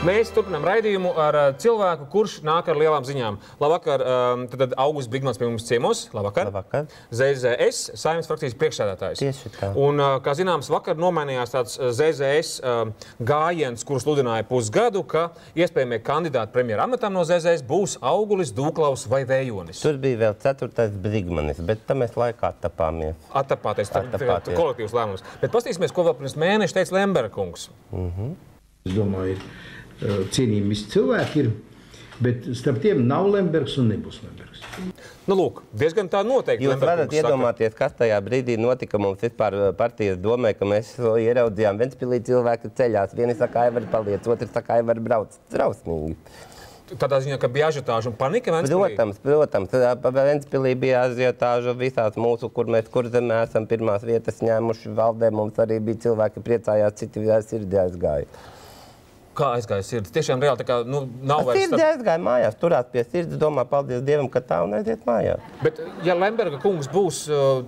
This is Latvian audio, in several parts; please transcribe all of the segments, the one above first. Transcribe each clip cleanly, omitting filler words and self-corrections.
Mēs turpinām raidījumu ar cilvēku, kurš nāk ar lielām ziņām. Labvakar, tad Augusts Brigmans pie mums ciemos. Labvakar. Labvakar. ZZS, Saeimas frakcijas priekšsēdētājs. Tieši tā. Un, kā zināms, vakar nomainījās tāds ZZS gājiens, kurus sludināja pusgadu, ka iespējamie kandidāti premjera amatam no ZZS būs Augulis, Dūklaus vai Vējonis. Tur bija vēl 4. Brigmanis, bet tam mēs laikā attapāmies. Attapāties, kolektīvs lēmums. Bet pastīsimies, ko vēl pirms mēneša teica Lemberga kungs. Es domāju, cienījami visi cilvēki ir, bet starp tiem nav Lembergs un nebūs Lembergs. Nu, lūk, diezgan tā noteikti. Jūs varat iedomāties, kas tajā brīdī notika mums vispār partijas domē, ka mēs ieraudzījām Ventspilī cilvēku ceļās. Vieni saka, Aivar paliec, otrs saka, Aivar brauc. Drausmīgi. Tādā ziņā, ka bija ažiotāža un panika Ventspilī? Protams. Ventspilī bija ažiotāža visās mūsu, kur mēs kurzemē esam pirmās vietas ņēmuši valdē. Mums arī bija cilvēki priecājās, citi sirdi aizgāja. Kā aizgāja sirds? Tiešām reāli tā kā, nav vairs... Sirdi aizgāja mājās, turās pie sirds, domā, paldies Dievam, ka tā un aiziet mājās. Bet, ja Lemberga kungs būs,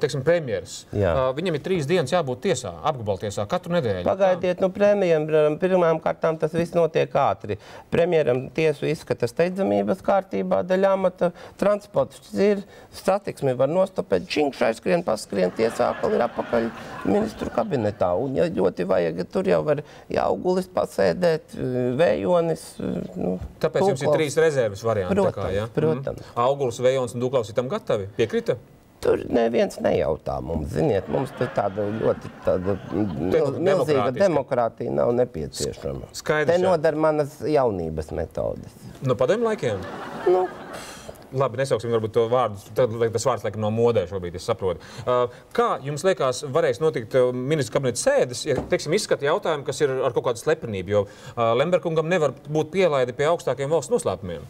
teiksim, premjeras, viņam ir 3 dienas jābūt tiesā, apgabaltiesā, katru nedēļu. Pagaidiet, premjeram pirmām kārtām tas viss notiek ātri. Premjeram tiesu izskata steidzamības kārtībā, daļa amata transports ir, satiksmi var nostopēt, čingš aizskrien, paskrien, tiesā atkal ir apakaļ ministru kabinetā. Un, ja ļoti vajag, tur jau var Augulis pasēdēt, Vējonis, Tāpēc jums ir 3 rezerves varianti. Protams. Augulis, Vējonis un Dūklaus ir tam gatavi? Piekrita? Tur neviens nejautā mums, ziniet, mums tāda ļoti milzīga demokrātija nav nepieciešama. Skaidrs, te nodara manas jaunības metodes. No padomju laikiem? Labi, nesauksim varbūt to vārdu, tad tas vārds laikam nav modē šobrīd, es saprotu. Kā jums liekas varēs notikt ministru kabineta sēdes, ja, teiksim, izskata jautājumu, kas ir ar kaut kādu slepenību, jo Lemberkungam nevar būt pielaidi pie augstākiem valsts noslēpumiem?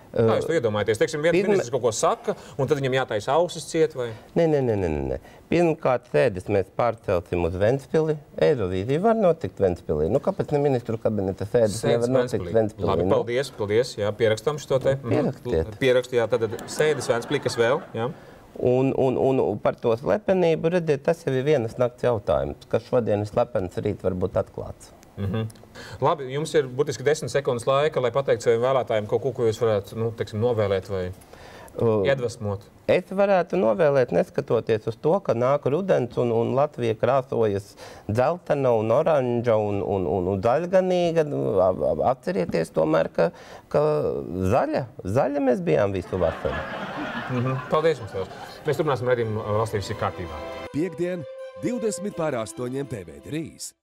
Kā jūs to iedomājaties? Teiksim, viens ministrs kaut ko saka, un tad viņam jātaisa ausis ciet, vai? Nē. Pirmkārt, sēdes mēs pārcelsim uz Ventspili. Eirovīzija var notikt Ventspilī. Kāpēc ne ministru kabineta sēdes nevar notikt Ventspilī? Labi, paldies. Jā, pierakstam šo te. Pierakstījāt, tad sēdes Ventspilī, kas vēl? Jā. Un par to slepenību, redziet, tas jau ir vienas nakts jautājums, kas šodien ir slepens, rīt var būt atklāts. Labi, jums ir burtiski 10 sekundes laika, lai pateiktu saviem vēlētājiem kaut ko jūs varētu, teiksim, novēlēt vai iedvesmot. Es varētu novēlēt, neskatoties uz to, ka nāk rudens un Latvija krāsojas dzeltena un oranža un zaļganīga. Atcerieties tomēr, ka zaļa mēs bijām visu vasaru. Paldies jums. Mēs turpināsim redzējumu Valstības ir kārtībā. Piektdien, 20:08 TV3.